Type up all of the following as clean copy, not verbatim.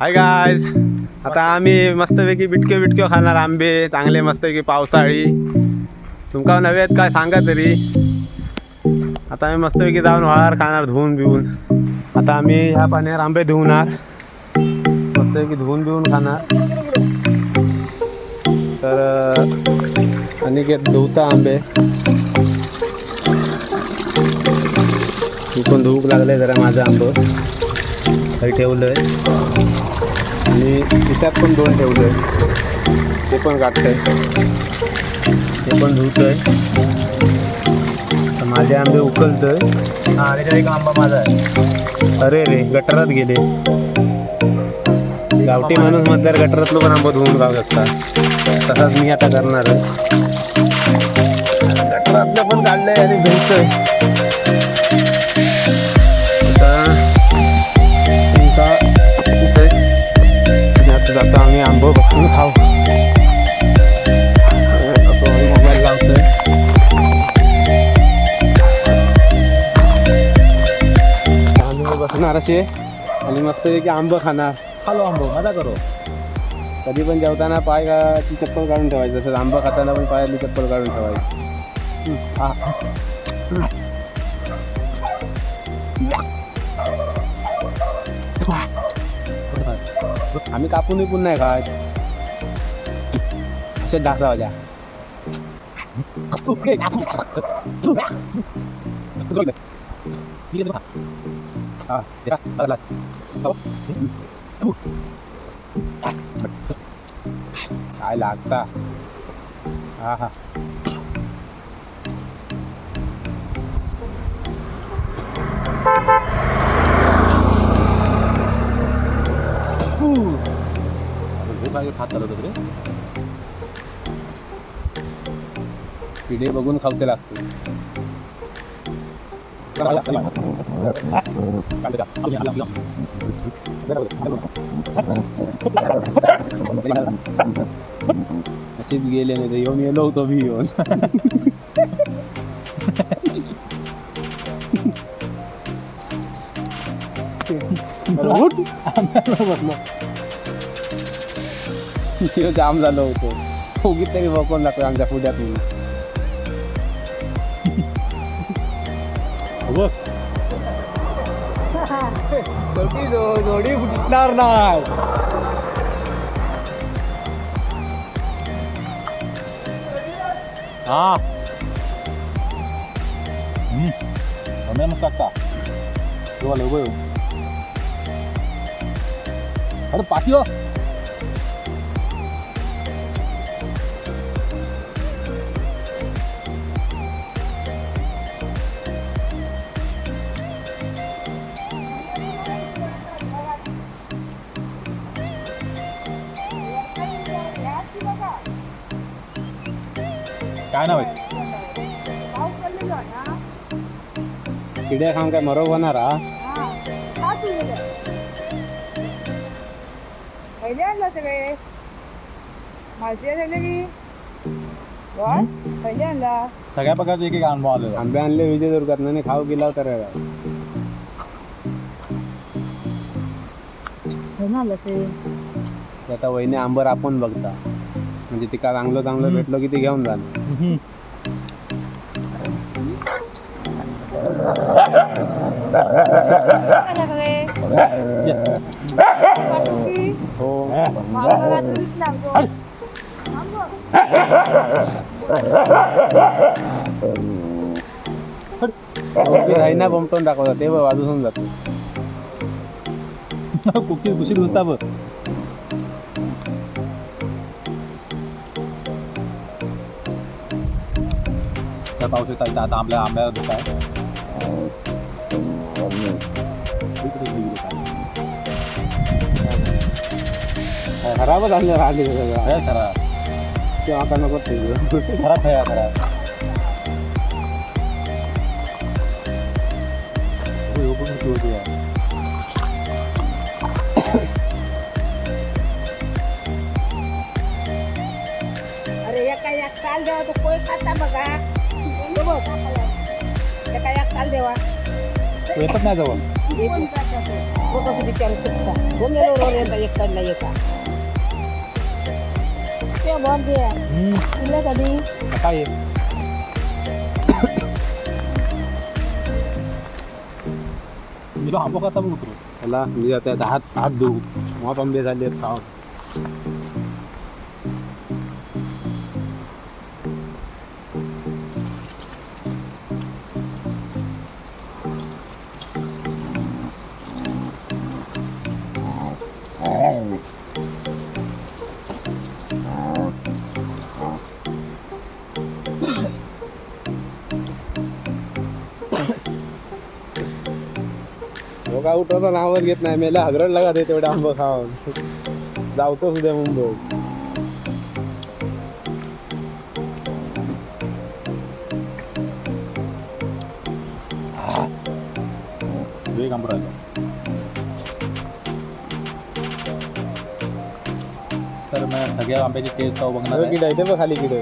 Hi guys, आता आम्ही मस्तपैकी बिटक्यो खाणार आंबे चांगले मस्तपैकी पावसाळी. तुमका नवे आहेत काय सांगा तरी. आता आम्ही मस्तपैकी जाऊन वाळार खाणार धुवून बिवून. आता आम्ही ह्या पाण्यावर आंबे धुवणार, मस्तपैकी धुवून बिवून खाणार. तर अनिकेत धुवता आंबे, मी पण धुवूक लागले जरा माझं आंबं काही ठेवलंय आणि खिशात पण 2 ठेवलंय, ते पण काढतंय, ते पण धुवतंय. माझे आंबे उकलतोय. हा त्याच्यात एक आंबा माझा आहे. अरे रे, गटारात गेले. गावठी माणूस म्हटल्यावर गटारातलं पण आंबा धुवून खाऊ शकता. तसाच मी आता करणार आहे. गटारातलं पण काढलंय आणि धुवतोय. आता जातो आम्ही आंबं बसून खाऊ. मोबाईल लावतोय. आम्ही बसणार असे आणि मस्तपैकी आंबं खाणार. हॅलो आंबो मजा करो. कधी पण जेवताना पायाची चप्पल काढून ठेवायची, तसंच आंबा खाताना पण पायाची चप्पल काढून ठेवायची. आम्ही कापून पण नाही खात, असे दाखवा द्या. काय लागता. हा हा खात आलो रे. पिढे बघून खावते लागते. अशीच गेले नाही तर येऊन येलो होतो मी येऊन. जाम झालं होतं. उगीच तरी बघून लागतो आमच्या पुढ्यात म्हणून. जोडी फुटणार नाही. हा मस्त लागता. अरे पाठी काय नाव आहे. किड्या खाऊन काय मरो होणार. पहिले आणलं सगळे माझे झाले की पहिले आणला. सगळ्या प्रकारचे एक अनुभव आले. आंबे आणले विजयदुर्गात नाही खाऊ गेला तर आता वहिनी आंबर आपण बघता, म्हणजे तिका चांगलं चांगलं भेटलो की ते घेऊन जाणार. हो ना बमटून दाखवतात ते वाजून जातो. कुकी कुशी घुसता बघ. पाऊस येत आता आपल्या आंब्याला धोका आहे. खराबच आणलं राहिले सगळं. खराब तेव्हा आता नको खराब आहे खराब. अरे एका एक काल देवा तो कोण खाता बघा. एका एक काल देवा येतच नाही जवळ. कोण खाता तो? कसं विचारू शकता गोमेलो रोड एक कडला एका ते बॉल दे तुला कधी काय मी आंबो खाता मग उतरू त्याला मी आता हात धुऊ मग आंबे झाले आहेत खाऊन. का उठवता नावच घेत नाही मेला हगरड लागत आहे तेवढे आंबं खाऊन जावतो सुद्धा मुंबईत. एक आंबो राहिलो तर मग सगळ्या आंब्याची टेस्ट बघणार आहे. किड आहे ते बघ खाली किड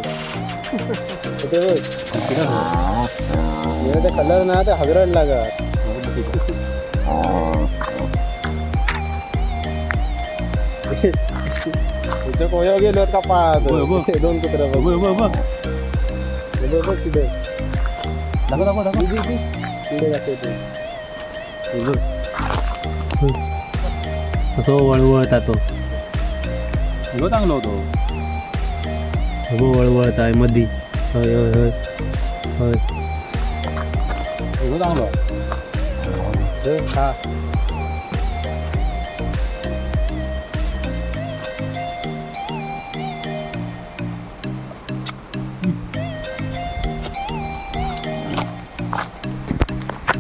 ते बघ ते कलर ना ते हगरड लागत. तुझ्या कोया गेलो का होय, होय. पाळत दोन कुत्रा बघ बघ बघ बघ बघ किडे दाखव दाखव दाखव किडे जाते ते. असं वळवळता तो एवढं चांगलं होतो वळवळत आहे मधी. होय होय होय होय एवढं चांगलं आहे. हा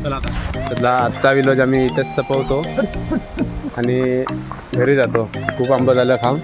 चला आता त्यातला आजचा विलोज आम्ही इथेच संपवतो आणि घरी जातो. खूप आंबा झालं खाऊन.